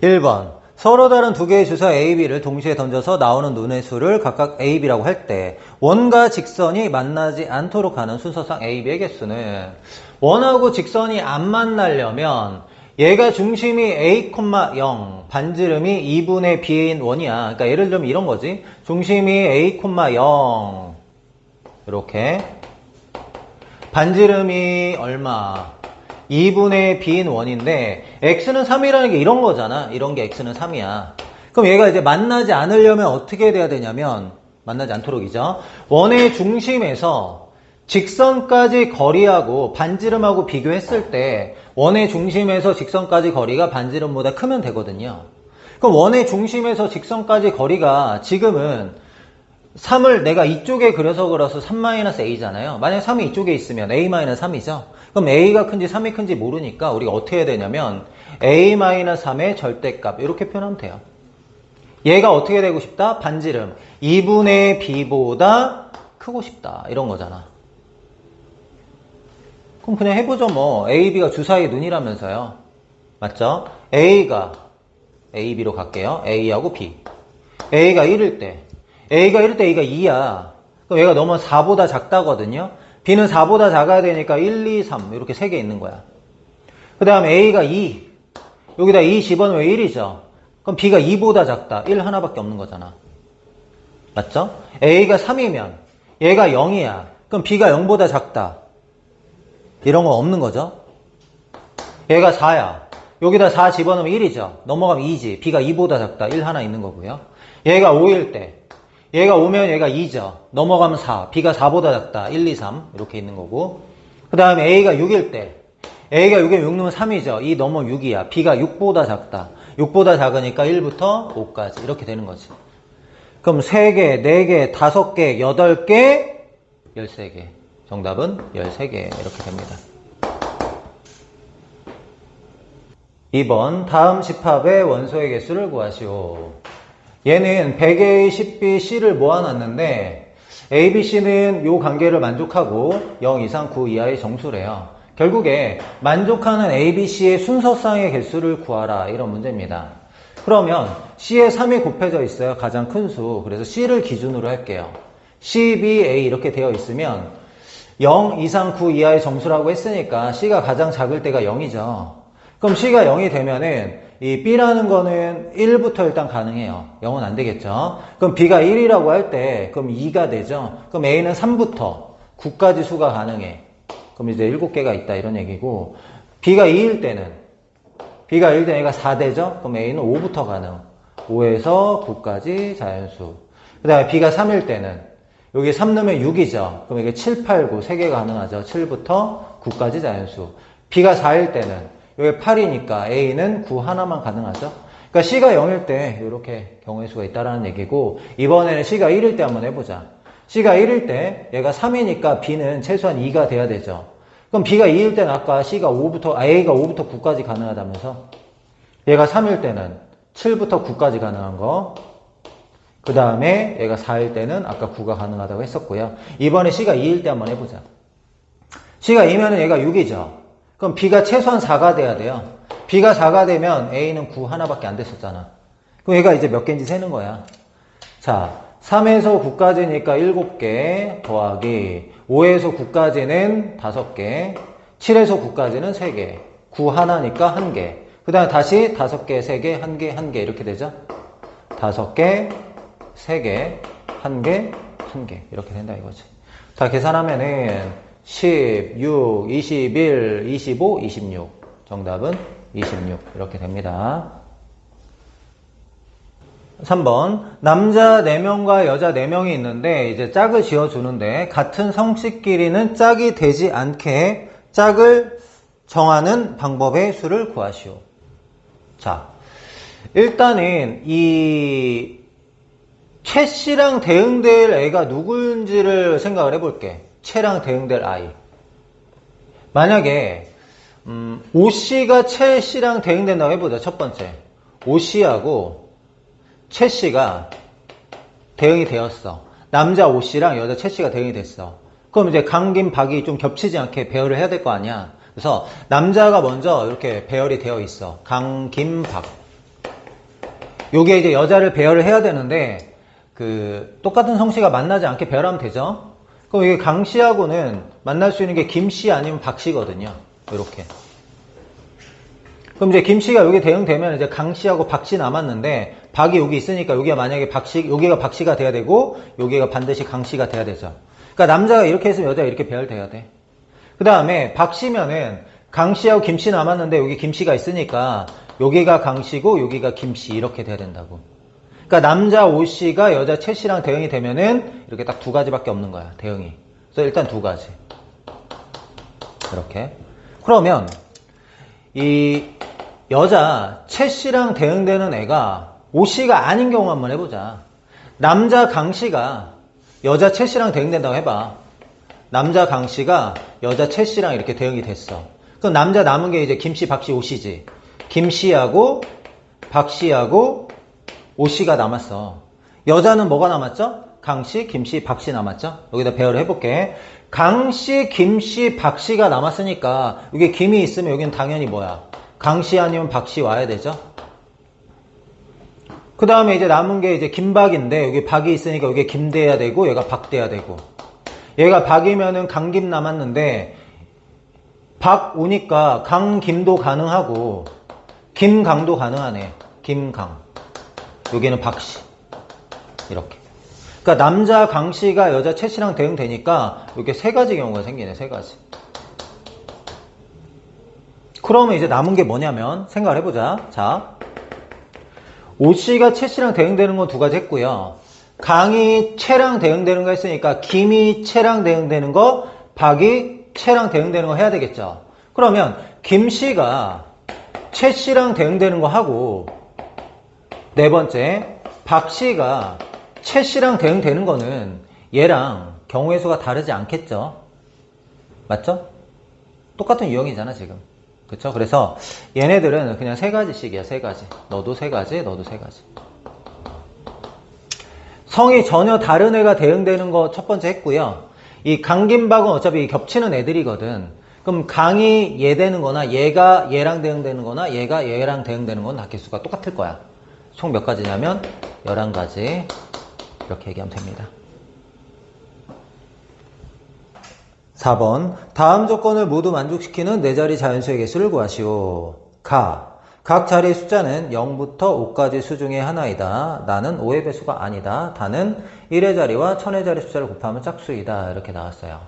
1번. 서로 다른 두 개의 주사 A, B를 동시에 던져서 나오는 눈의 수를 각각 A, B라고 할 때 원과 직선이 만나지 않도록 하는 순서상 A, B의 개수는 원하고 직선이 안 만나려면 얘가 중심이 A, 0, 반지름이 2분의 B인 원이야. 그러니까 예를 들면 이런 거지. 중심이 A, 0 이렇게 반지름이 얼마? 2분의 B인 원인데 X는 3이라는 게 이런 거잖아. 이런 게 X는 3이야. 그럼 얘가 이제 만나지 않으려면 어떻게 돼야 되냐면 만나지 않도록이죠. 원의 중심에서 직선까지 거리하고 반지름하고 비교했을 때 원의 중심에서 직선까지 거리가 반지름보다 크면 되거든요. 그럼 원의 중심에서 직선까지 거리가 지금은 3을 내가 이쪽에 그려서 3-A잖아요. 만약에 3이 이쪽에 있으면 A-3이죠. 그럼 A가 큰지 3이 큰지 모르니까 우리가 어떻게 해야 되냐면 A-3의 절대값 이렇게 표현하면 돼요. 얘가 어떻게 되고 싶다? 반지름 2분의 B보다 크고 싶다 이런 거잖아. 그럼 그냥 해보죠 뭐. A, B가 주사위의 눈이라면서요. 맞죠? A가 A, B로 갈게요. A하고 B. A가 1일 때 A가 2야. 그럼 얘가 너무 4보다 작다거든요. B는 4보다 작아야 되니까 1, 2, 3 이렇게 3개 있는 거야. 그 다음에 A가 2. 여기다 2 집어넣으면 1이죠. 그럼 B가 2보다 작다. 1 하나밖에 없는 거잖아. 맞죠? A가 3이면 얘가 0이야. 그럼 B가 0보다 작다. 이런 거 없는 거죠. 얘가 4야. 여기다 4 집어넣으면 1이죠. 넘어가면 2지. B가 2보다 작다. 1 하나 있는 거고요. 얘가 5일 때 얘가 오면 얘가 2죠. 넘어가면 4. B가 4보다 작다. 1, 2, 3 이렇게 있는 거고. 그 다음에 A가 6일 때 A가 6이면 6 넣으면 3이죠. 2 넘어 6이야. B가 6보다 작다. 6보다 작으니까 1부터 5까지 이렇게 되는 거지. 그럼 3개, 4개, 5개, 8개, 13개. 정답은 13개 이렇게 됩니다. 2번 다음 집합의 원소의 개수를 구하시오. 얘는 100A, 10B, C를 모아놨는데 A, B, C는 이 관계를 만족하고 0 이상 9 이하의 정수래요. 결국에 만족하는 A, B, C의 순서상의 개수를 구하라 이런 문제입니다. 그러면 C에 3이 곱해져 있어요. 가장 큰 수. 그래서 C를 기준으로 할게요. C, B, A 이렇게 되어 있으면 0 이상 9 이하의 정수라고 했으니까 C가 가장 작을 때가 0이죠. 그럼 C가 0이 되면은 이 B라는 거는 1부터 일단 가능해요. 0은 안 되겠죠. 그럼 B가 1이라고 할 때 그럼 2가 되죠. 그럼 A는 3부터 9까지 수가 가능해. 그럼 이제 7개가 있다 이런 얘기고 B가 2일 때는 얘가 4 되죠. 그럼 A는 5부터 가능. 5에서 9까지 자연수. 그 다음에 B가 3일 때는 여기 3 넣으면 6이죠. 그럼 이게 7, 8, 9 3개 가능하죠. 7부터 9까지 자연수. B가 4일 때는 여기 8이니까 A는 9 하나만 가능하죠. 그러니까 C가 0일 때 이렇게 경우의 수가 있다라는 얘기고 이번에는 C가 1일 때 한번 해보자. C가 1일 때 얘가 3이니까 B는 최소한 2가 돼야 되죠. 그럼 B가 2일 때는 아까 A가 5부터 9까지 가능하다면서 얘가 3일 때는 7부터 9까지 가능한 거 그 다음에 얘가 4일 때는 아까 9가 가능하다고 했었고요. 이번에 C가 2일 때 한번 해보자. C가 2면은 얘가 6이죠. 그럼 B가 최소한 4가 돼야 돼요. B가 4가 되면 A는 9 하나밖에 안 됐었잖아. 그럼 얘가 이제 몇 개인지 세는 거야. 자, 3에서 9까지니까 7개 더하기 5에서 9까지는 5개 7에서 9까지는 3개 9 하나니까 1개 그 다음에 다시 5개, 3개, 1개, 1개 이렇게 되죠. 5개, 3개, 1개, 1개 이렇게 된다 이거지. 자, 계산하면은 16, 21, 25, 26 정답은 26 이렇게 됩니다. 3번 남자 4명과 여자 4명이 있는데 이제 짝을 지어주는데 같은 성씨끼리는 짝이 되지 않게 짝을 정하는 방법의 수를 구하시오. 자, 일단은 이 최씨랑 대응될 애가 누구인지를 생각을 해볼게. 최랑 대응될 아이. 만약에 오씨가 최씨랑 대응된다고 해보자. 첫 번째 오씨하고 최씨가 대응이 되었어. 남자 오씨랑 여자 최씨가 대응이 됐어. 그럼 이제 강김 박이 좀 겹치지 않게 배열을 해야 될 거 아니야. 그래서 남자가 먼저 이렇게 배열이 되어 있어. 강김 박. 요게 이제 여자를 배열을 해야 되는데, 똑같은 성씨가 만나지 않게 배열하면 되죠? 그럼 이게 강씨하고는 만날 수 있는 게 김씨 아니면 박씨거든요. 이렇게. 그럼 이제 김씨가 여기 대응되면 이제 강씨하고 박씨 남았는데, 박이 여기 있으니까 여기가 만약에 여기가 박씨가 돼야 되고, 여기가 반드시 강씨가 돼야 되죠. 그러니까 남자가 이렇게 했으면 여자가 이렇게 배열돼야 돼. 그 다음에 박씨면은 강씨하고 김씨 남았는데 여기 김씨가 있으니까 여기가 강씨고 여기가 김씨 이렇게 돼야 된다고. 그러니까 남자 오씨가 여자 최씨랑 대응이 되면은 이렇게 딱 두 가지밖에 없는 거야. 대응이. 그래서 일단 두 가지. 이렇게. 그러면 이 여자 최씨랑 대응되는 애가 오씨가 아닌 경우 한번 해보자. 남자 강씨가 여자 최씨랑 대응된다고 해봐. 남자 강씨가 여자 최씨랑 이렇게 대응이 됐어. 그럼 남자 남은 게 이제 김씨, 박씨, 오씨지. 김씨하고 박씨하고 오씨가 남았어. 여자는 뭐가 남았죠? 강씨, 김씨, 박씨 남았죠? 여기다 배열을 해볼게. 강씨, 김씨, 박씨가 남았으니까 여기 김이 있으면 여기는 당연히 뭐야? 강씨 아니면 박씨 와야 되죠? 그 다음에 이제 남은 게 이제 김박인데 여기 박이 있으니까 여기 김 돼야 되고 얘가 박 돼야 되고, 얘가 박이면은 강김 남았는데 박 오니까 강김도 가능하고 김강도 가능하네. 김강. 여기는 박씨. 이렇게. 그러니까 남자 강씨가 여자 최씨랑 대응되니까 이렇게 세 가지 경우가 생기네. 세 가지. 그러면 이제 남은 게 뭐냐면 생각을 해보자. 자, 오씨가 최씨랑 대응되는 건 두 가지 했고요. 강이 채랑 대응되는 거 했으니까 김이 채랑 대응되는 거, 박이 채랑 대응되는 거 해야 되겠죠. 그러면 김씨가 최씨랑 대응되는 거 하고, 네 번째 박씨가 최씨랑 대응되는 거는 얘랑 경우의 수가 다르지 않겠죠. 맞죠? 똑같은 유형이잖아 지금. 그쵸? 그래서 얘네들은 그냥 세 가지씩이야. 세 가지. 너도 세 가지, 너도 세 가지. 성이 전혀 다른 애가 대응되는 거 첫 번째 했고요. 이 강김박은 어차피 겹치는 애들이거든. 그럼 강이 얘 되는 거나 얘가 얘랑 대응되는 거나 얘가 얘랑 대응되는 건 다 개수가 똑같을 거야. 총 몇 가지냐면 11가지. 이렇게 얘기하면 됩니다. 4번. 다음 조건을 모두 만족시키는 4자리 자연수의 개수를 구하시오. 각 자리의 숫자는 0부터 5까지 수 중에 하나이다. 나는 5의 배수가 아니다. 다는 1의 자리와 1000의 자리 숫자를 곱하면 짝수이다. 이렇게 나왔어요.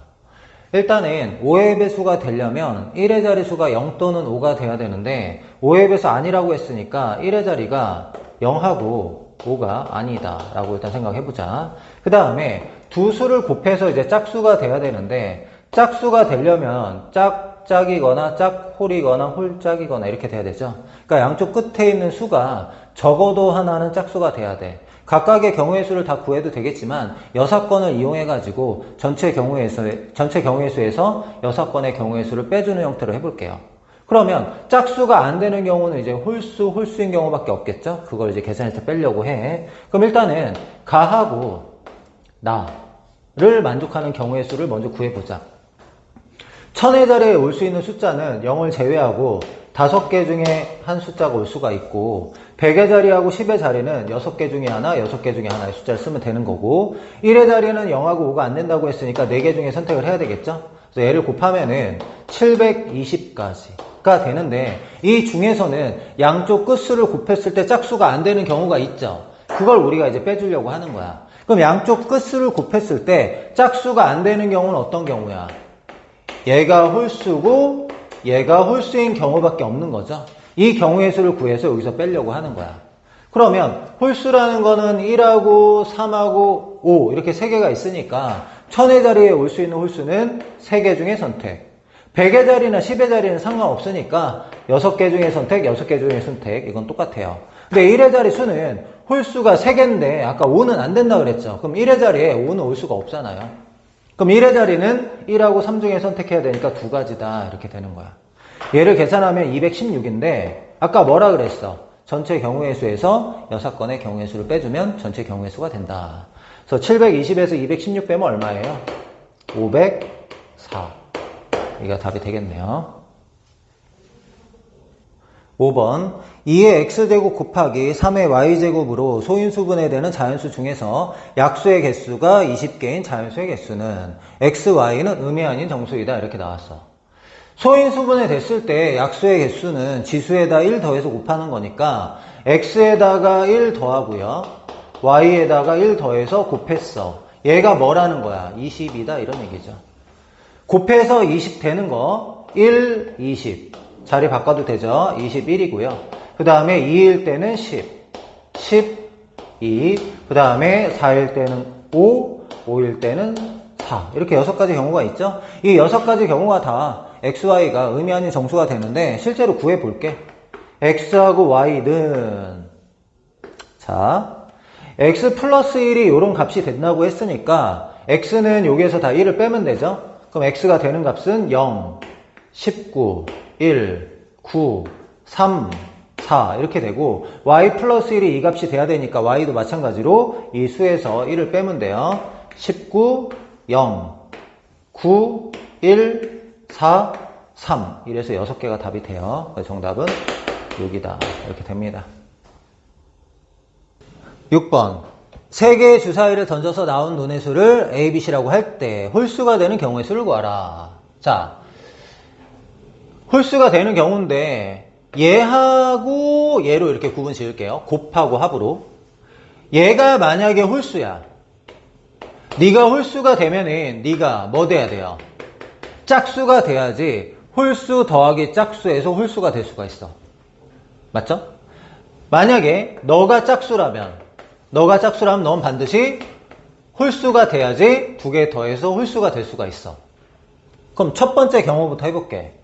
일단은 5의 배수가 되려면 1의 자리 수가 0 또는 5가 돼야 되는데 5의 배수 아니라고 했으니까 1의 자리가 0하고 5가 아니다 라고 일단 생각해보자. 그 다음에 두 수를 곱해서 이제 짝수가 돼야 되는데 짝수가 되려면 짝짝이거나 짝홀이거나 홀짝이거나 이렇게 돼야 되죠. 그러니까 양쪽 끝에 있는 수가 적어도 하나는 짝수가 돼야 돼. 각각의 경우의 수를 다 구해도 되겠지만 6건을 이용해가지고 전체 경우의 수에서 6건의 경우의 수를 빼주는 형태로 해볼게요. 그러면 짝수가 안 되는 경우는 이제 홀수인 경우밖에 없겠죠? 그걸 이제 계산해서 빼려고 해. 그럼 일단은 가하고 나를 만족하는 경우의 수를 먼저 구해보자. 1000의 자리에 올 수 있는 숫자는 0을 제외하고 5개 중에 한 숫자가 올 수가 있고 100의 자리하고 10의 자리는 6개 중에 하나, 6개 중에 하나의 숫자를 쓰면 되는 거고 1의 자리는 0하고 5가 안 된다고 했으니까 4개 중에 선택을 해야 되겠죠? 그래서 얘를 곱하면은 720가지가 되는데 이 중에서는 양쪽 끝수를 곱했을 때 짝수가 안 되는 경우가 있죠? 그걸 우리가 이제 빼주려고 하는 거야. 그럼 양쪽 끝수를 곱했을 때 짝수가 안 되는 경우는 어떤 경우야? 얘가 홀수고 얘가 홀수인 경우밖에 없는 거죠. 이 경우의 수를 구해서 여기서 빼려고 하는 거야. 그러면 홀수라는 거는 1하고 3하고 5 이렇게 3개가 있으니까 1000의 자리에 올 수 있는 홀수는 3개 중에 선택. 100의 자리나 10의 자리는 상관없으니까 6개 중에 선택, 6개 중에 선택. 이건 똑같아요. 근데 1의 자리 수는 홀수가 3개인데 아까 5는 안 된다 그랬죠. 그럼 1의 자리에 5는 올 수가 없잖아요. 그럼 1의 자리는 1하고 3 중에 선택해야 되니까 2가지다 이렇게 되는 거야. 얘를 계산하면 216인데 아까 뭐라 그랬어? 전체 경우의 수에서 6건의 경우의 수를 빼주면 전체 경우의 수가 된다. 그래서 720에서 216 빼면 얼마예요? 504. 이게 답이 되겠네요. 5번 2의 x제곱 곱하기 3의 y제곱으로 소인수분해 되는 자연수 중에서 약수의 개수가 20개인 자연수의 개수는 x, y는 음이 아닌 정수이다. 이렇게 나왔어. 소인수분해 됐을 때 약수의 개수는 지수에다 1 더해서 곱하는 거니까 x에다가 1 더하고요. y에다가 1 더해서 곱했어. 얘가 뭐라는 거야? 20이다. 이런 얘기죠. 곱해서 20 되는 거 1, 20. 자리 바꿔도 되죠. 21이고요. 그 다음에 2일 때는 10, 12, 그 다음에 4일 때는 5, 5일 때는 4. 이렇게 6가지 경우가 있죠. 이 6가지 경우가 다 XY가 의미 아닌 정수가 되는데 실제로 구해볼게. X하고 Y는 자 X 플러스 1이 이런 값이 된다고 했으니까 X는 여기에서 다 1을 빼면 되죠. 그럼 X가 되는 값은 0, 19, 1, 9, 3, 4 이렇게 되고 y 플러스 1이 이 값이 돼야 되니까 y도 마찬가지로 이 수에서 1을 빼면 돼요. 19, 0, 9, 1, 4, 3 이래서 6개가 답이 돼요. 정답은 여기다 이렇게 됩니다. 6번 3개의 주사위를 던져서 나온 눈의 수를 A, B, C라고 할 때 홀수가 되는 경우의 수를 구하라. 자, 홀수가 되는 경우인데 얘하고 얘로 이렇게 구분 지을게요. 곱하고 합으로. 얘가 만약에 홀수야. 네가 홀수가 되면은 네가 뭐 돼야 돼요? 짝수가 돼야지 홀수 더하기 짝수에서 홀수가 될 수가 있어. 맞죠? 만약에 너가 짝수라면 넌 반드시 홀수가 돼야지 2개 더해서 홀수가 될 수가 있어. 그럼 첫 번째 경우부터 해볼게.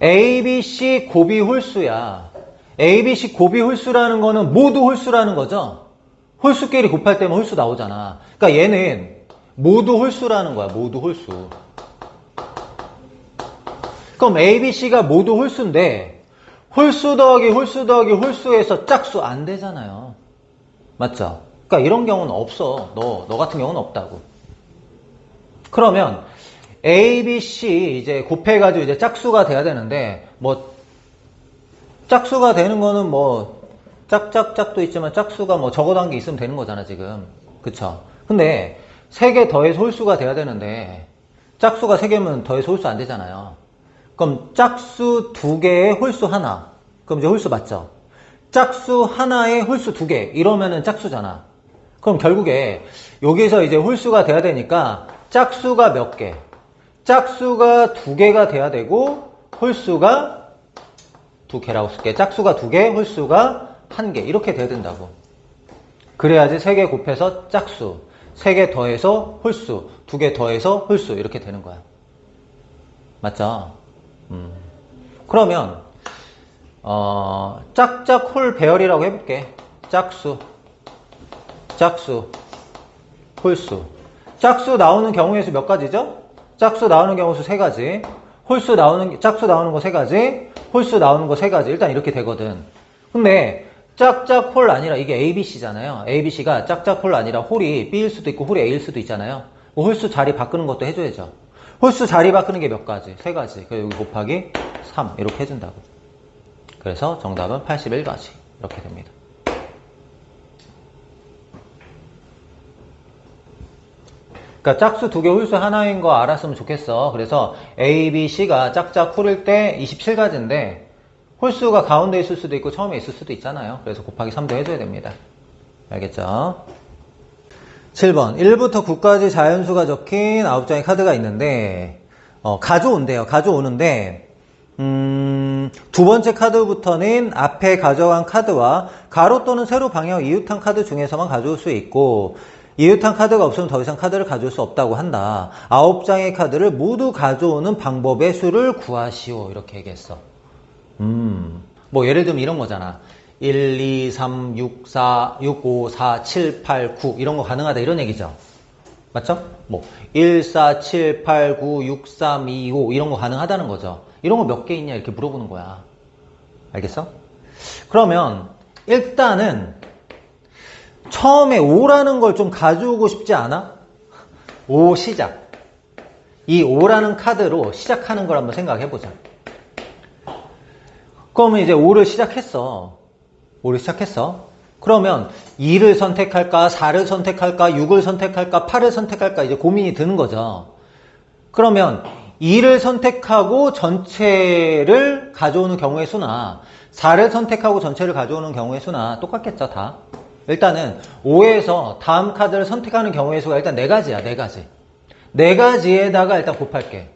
A, B, C 곱이 홀수야. A, B, C 곱이 홀수라는 거는 모두 홀수라는 거죠. 홀수끼리 곱할 때면 홀수 나오잖아. 그러니까 얘는 모두 홀수라는 거야. 모두 홀수. 그럼 A, B, C가 모두 홀수인데 홀수 더하기 홀수 더하기 홀수에서 짝수 안 되잖아요. 맞죠? 그러니까 이런 경우는 없어. 너 같은 경우는 없다고. 그러면 A, B, C 이제 곱해가지고 이제 짝수가 돼야 되는데 뭐 짝수가 되는 거는 뭐 짝짝짝도 있지만 짝수가 뭐 적어도 한 개 있으면 되는 거잖아 지금. 그쵸? 근데 3개 더해서 홀수가 돼야 되는데 짝수가 3개면 더해서 홀수 안 되잖아요. 그럼 짝수 2개에 홀수 하나. 그럼 이제 홀수 맞죠? 짝수 하나에 홀수 2개. 이러면은 짝수잖아. 그럼 결국에 여기서 이제 홀수가 돼야 되니까 짝수가 몇 개? 짝수가 2개가 돼야 되고 홀수가 2개라고 쓸게. 짝수가 2개, 홀수가 1개. 이렇게 돼야 된다고. 그래야지 3개 곱해서 짝수, 3개 더해서 홀수, 2개 더해서 홀수 이렇게 되는 거야. 맞죠? 그러면 짝짝 홀 배열이라고 해볼게. 짝수, 홀수. 짝수 나오는 경우의 수 몇 가지죠? 짝수 나오는 경우 수 3가지. 짝수 나오는 거 3가지. 홀수 나오는 거 3가지. 일단 이렇게 되거든. 근데 짝짝 홀 아니라 이게 ABC잖아요. ABC가 짝짝 홀 아니라 홀이 B일 수도 있고 홀이 A일 수도 있잖아요. 뭐 홀수 자리 바꾸는 것도 해줘야죠. 홀수 자리 바꾸는 게 몇 가지? 3가지. 그래서 여기 곱하기 3 이렇게 해준다고. 그래서 정답은 81가지 이렇게 됩니다. 그러니까 짝수 2개 홀수 하나인 거 알았으면 좋겠어. 그래서 A, B, C가 짝짝 홀일 때 27가지인데 홀수가 가운데 있을 수도 있고 처음에 있을 수도 있잖아요. 그래서 곱하기 3도 해줘야 됩니다. 알겠죠? 7번 1부터 9까지 자연수가 적힌 9장의 카드가 있는데 가져온대요. 가져오는데 두 번째 카드부터는 앞에 가져간 카드와 가로 또는 세로 방향 이웃한 카드 중에서만 가져올 수 있고 이웃한 카드가 없으면 더 이상 카드를 가져올 수 없다고 한다. 9장의 카드를 모두 가져오는 방법의 수를 구하시오. 이렇게 얘기했어. 뭐 예를 들면 이런 거잖아. 1, 2, 3, 6, 4, 6, 5, 4, 7, 8, 9 이런 거 가능하다 이런 얘기죠. 맞죠? 뭐 1, 4, 7, 8, 9, 6, 3, 2, 5 이런 거 가능하다는 거죠. 이런 거 몇 개 있냐 이렇게 물어보는 거야. 알겠어? 그러면 일단은 처음에 5라는 걸 좀 가져오고 싶지 않아? 5 시작. 이 5라는 카드로 시작하는 걸 한번 생각해보자. 그러면 이제 5를 시작했어. 5를 시작했어. 그러면 2를 선택할까, 4를 선택할까, 6을 선택할까, 8을 선택할까 이제 고민이 드는 거죠. 그러면 2를 선택하고 전체를 가져오는 경우의 수나 4를 선택하고 전체를 가져오는 경우의 수나 똑같겠죠, 다. 일단은 5에서 다음 카드를 선택하는 경우의 수가 일단 4가지야, 4가지. 4가지에다가 일단 곱할게.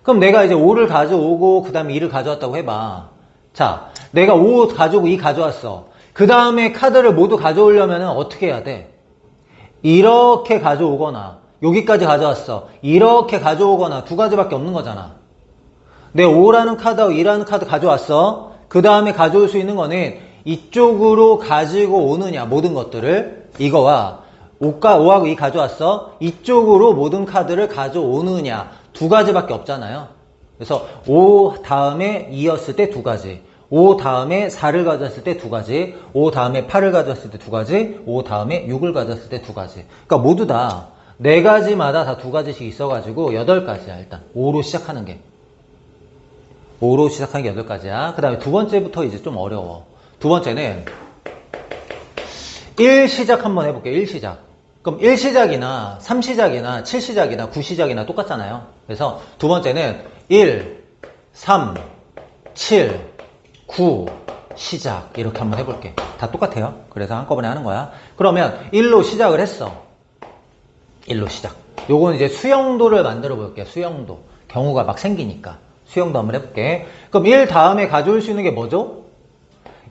그럼 내가 이제 5를 가져오고 그 다음에 2를 가져왔다고 해봐. 자, 내가 5 가져오고 2 가져왔어. 그 다음에 카드를 모두 가져오려면 어떻게 해야 돼? 이렇게 가져오거나 여기까지 가져왔어. 이렇게 가져오거나 두 가지밖에 없는 거잖아. 내 5라는 카드하고 2라는 카드 가져왔어. 그 다음에 가져올 수 있는 거는 이쪽으로 가지고 오느냐, 모든 것들을. 이거와 5하고 2 가져왔어. 이쪽으로 모든 카드를 가져오느냐. 두 가지밖에 없잖아요. 그래서 5 다음에 2였을 때 두 가지. 5 다음에 4를 가져왔을 때 두 가지. 5 다음에 8을 가져왔을 때 두 가지. 5 다음에 6을 가져왔을 때 두 가지. 그러니까 모두 다 4가지마다 다 두 가지씩 있어가지고 8가지야, 일단. 5로 시작하는 게. 5로 시작하는 게 8가지야. 그 다음에 두 번째부터 이제 좀 어려워. 두 번째는 1 시작 한번 해볼게요. 1 시작. 그럼 1 시작이나 3 시작이나 7 시작이나 9 시작이나 똑같잖아요. 그래서 두 번째는 1, 3, 7, 9 시작 이렇게 한번 해볼게. 다 똑같아요. 그래서 한꺼번에 하는 거야. 그러면 1로 시작을 했어. 1로 시작. 요건 이제 수영도를 만들어 볼게요. 수영도. 경우가 막 생기니까. 수영도 한번 해볼게. 그럼 1 다음에 가져올 수 있는 게 뭐죠?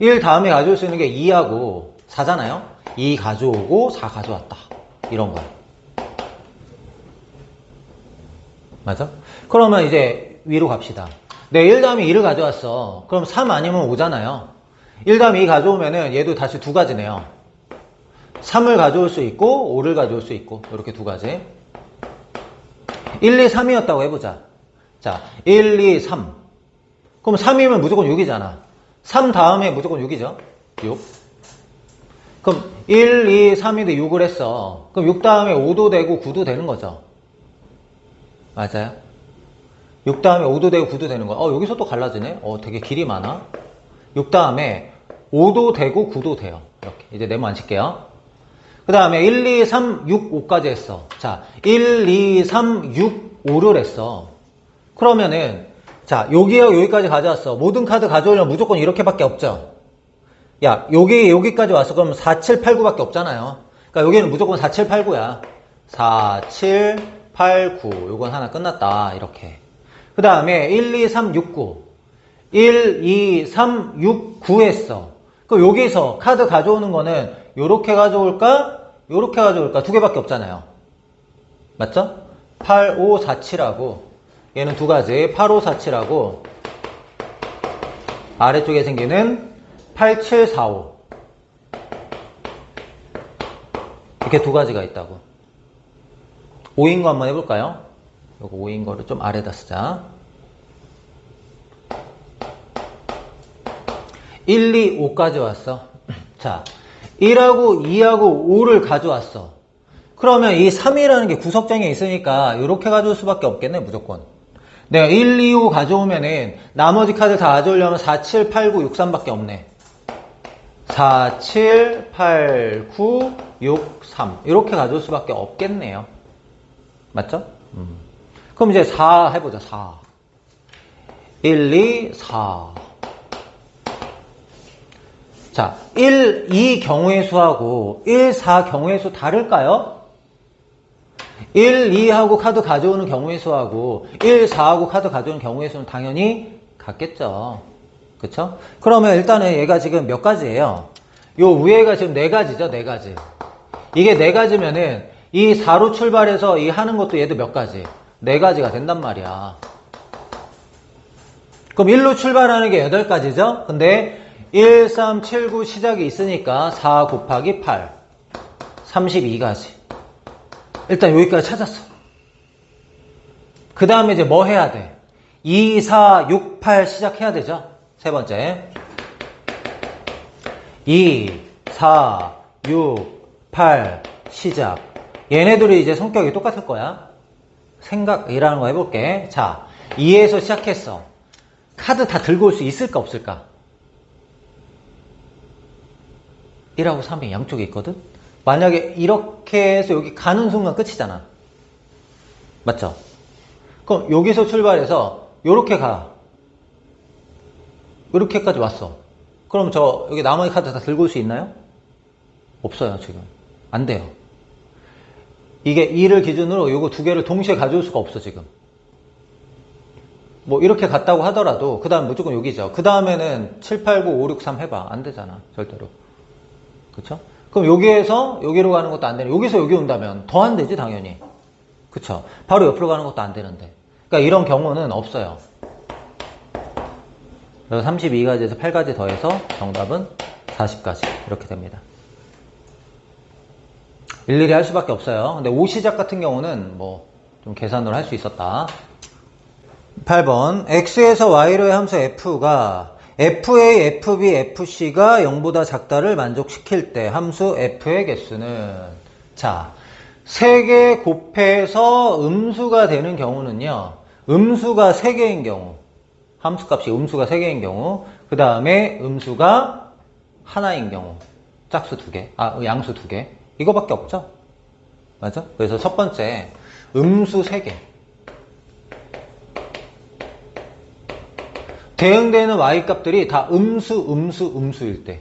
1 다음에 가져올 수 있는 게 2하고 4잖아요. 2 가져오고 4 가져왔다. 이런 거야. 맞아? 그러면 이제 위로 갑시다. 내 1 다음에 2를 가져왔어. 그럼 3 아니면 5잖아요. 1 다음에 2 가져오면은 얘도 다시 두 가지네요. 3을 가져올 수 있고 5를 가져올 수 있고 이렇게 두 가지. 1, 2, 3이었다고 해보자. 자, 1, 2, 3. 그럼 3이면 무조건 6이잖아. 3 다음에 무조건 6이죠. 6. 그럼 1, 2, 3인데 6을 했어. 그럼 6 다음에 5도 되고 9도 되는 거죠. 맞아요? 6 다음에 5도 되고 9도 되는 거야. 여기서 또 갈라지네. 되게 길이 많아. 6 다음에 5도 되고 9도 돼요. 이렇게. 이제 네모 안 칠게요. 그 다음에 1, 2, 3, 6, 5까지 했어. 자, 1, 2, 3, 6, 5를 했어. 그러면은, 자, 여기하고 여기까지 가져왔어. 모든 카드 가져오려면 무조건 이렇게밖에 없죠. 야, 여기까지 왔어. 그럼 4, 7, 8, 9밖에 없잖아요. 그러니까 여기는 무조건 4, 7, 8, 9야. 4, 7, 8, 9. 요건 하나 끝났다. 이렇게. 그 다음에 1, 2, 3, 6, 9. 1, 2, 3, 6, 9 했어. 그럼 여기서 카드 가져오는 거는 요렇게 가져올까? 요렇게 가져올까? 두 개밖에 없잖아요. 맞죠? 8, 5, 4, 7하고 얘는 두 가지. 8, 5, 4, 7하고 아래쪽에 생기는 8, 7, 4, 5 이렇게 두 가지가 있다고. 5인 거 한번 해볼까요? 요거 5인 거를 좀 아래다 쓰자. 1, 2, 5까지 왔어. 자, 1하고 2하고 5를 가져왔어. 그러면 이 3이라는 게 구석정에 있으니까 이렇게 가져올 수밖에 없겠네, 무조건. 내가 1, 2, 5 가져오면은 나머지 카드 다 가져오려면 4, 7, 8, 9, 6, 3밖에 없네. 4, 7, 8, 9, 6, 3 이렇게 가져올 수밖에 없겠네요. 맞죠? 그럼 이제 4 해보자. 4 1, 2, 4 자, 1, 2 경우의 수하고 1, 4 경우의 수 다를까요? 1, 2하고 카드 가져오는 경우의 수하고 1, 4하고 카드 가져오는 경우의 수는 당연히 같겠죠. 그쵸? 그러면 일단은 얘가 지금 몇 가지예요? 요 위에가 지금 4가지죠, 4가지. 이게 4가지면은 이 4로 출발해서 이 하는 것도 얘도 몇 가지? 4가지가 된단 말이야. 그럼 1로 출발하는 게 8가지죠? 근데 1, 3, 7, 9 시작이 있으니까 4 곱하기 8 32가지. 일단 여기까지 찾았어. 그 다음에 이제 뭐 해야 돼? 2, 4, 6, 8 시작해야 되죠? 세 번째 2, 4, 6, 8 시작. 얘네들이 이제 성격이 똑같을 거야. 생각이라는 거 해볼게. 자, 2에서 시작했어. 카드 다 들고 올 수 있을까 없을까? 1하고 3이 양쪽에 있거든? 만약에 이렇게 해서 여기 가는 순간 끝이잖아. 맞죠? 그럼 여기서 출발해서 요렇게 가. 요렇게까지 왔어. 그럼 저 여기 나머지 카드 다 들고 올 수 있나요? 없어요, 지금. 안 돼요. 이게 2를 기준으로 요거 두 개를 동시에 가져올 수가 없어, 지금. 뭐 이렇게 갔다고 하더라도 그 다음 무조건 여기죠. 그 다음에는 7, 8, 9, 5, 6, 3 해봐. 안 되잖아, 절대로. 그쵸? 그럼 여기에서 여기로 가는 것도 안 되네. 여기서 여기 온다면 더 안 되지, 당연히. 그쵸? 바로 옆으로 가는 것도 안 되는데. 그러니까 이런 경우는 없어요. 그래서 32가지에서 8가지 더해서 정답은 40가지 이렇게 됩니다. 일일이 할 수밖에 없어요. 근데 오시작 같은 경우는 뭐 좀 계산으로 할 수 있었다. 8번 x에서 y로의 함수 f가 fa, fb, fc가 0보다 작다를 만족시킬 때 함수 f의 개수는 자 3개 곱해서 음수가 되는 경우는요. 음수가 3개인 경우 함수값이 음수가 3개인 경우 그 다음에 음수가 하나인 경우 짝수 2개, 양수 2개 이거밖에 없죠? 맞아? 그래서 첫 번째 음수 3개 대응되는 y값들이 다 음수일 때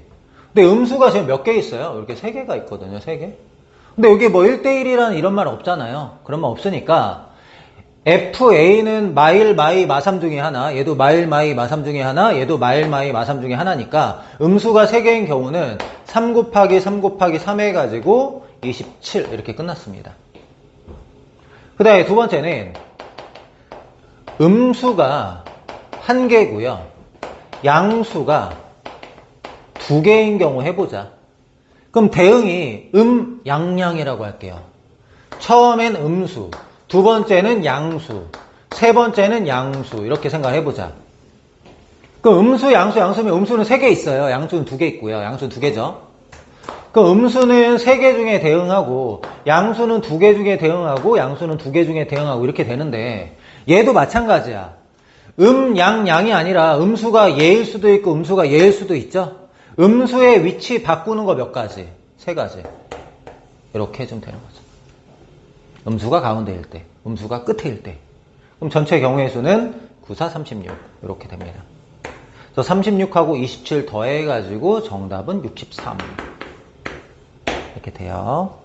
근데 음수가 지금 몇 개 있어요? 이렇게 3개가 있거든요. 3개 근데 여기 뭐 1대1이라는 이런 말 없잖아요. 그런 말 없으니까 FA는 마일, 마이, 마삼 중에 하나, 얘도 마일, 마이, 마삼 중에 하나, 얘도 마일, 마이, 마삼 중에 하나니까 음수가 3개인 경우는 3 곱하기 3 곱하기 3 해가지고 27 이렇게 끝났습니다. 그 다음에 두 번째는 음수가 1개고요. 양수가 2개인 경우 해보자. 그럼 대응이 양양이라고 할게요. 처음엔 음수, 두 번째는 양수, 세 번째는 양수 이렇게 생각해보자. 그럼 음수, 양수, 양수면 음수는 3개 있어요. 양수는 2개 있고요. 양수는 2개죠. 그럼 음수는 3개 중에 대응하고 양수는 2개 중에 대응하고 양수는 2개 중에 대응하고 이렇게 되는데 얘도 마찬가지야. 양, 양이 아니라 음수가 얘일 수도 있고 음수가 얘일 수도 있죠. 음수의 위치 바꾸는 거 몇 가지? 3가지. 이렇게 해주면 되는 거죠. 음수가 가운데일 때, 음수가 끝에일 때. 그럼 전체 경우의 수는 9, 4, 36 이렇게 됩니다. 그래서 36하고 27 더해가지고 정답은 63 이렇게 돼요.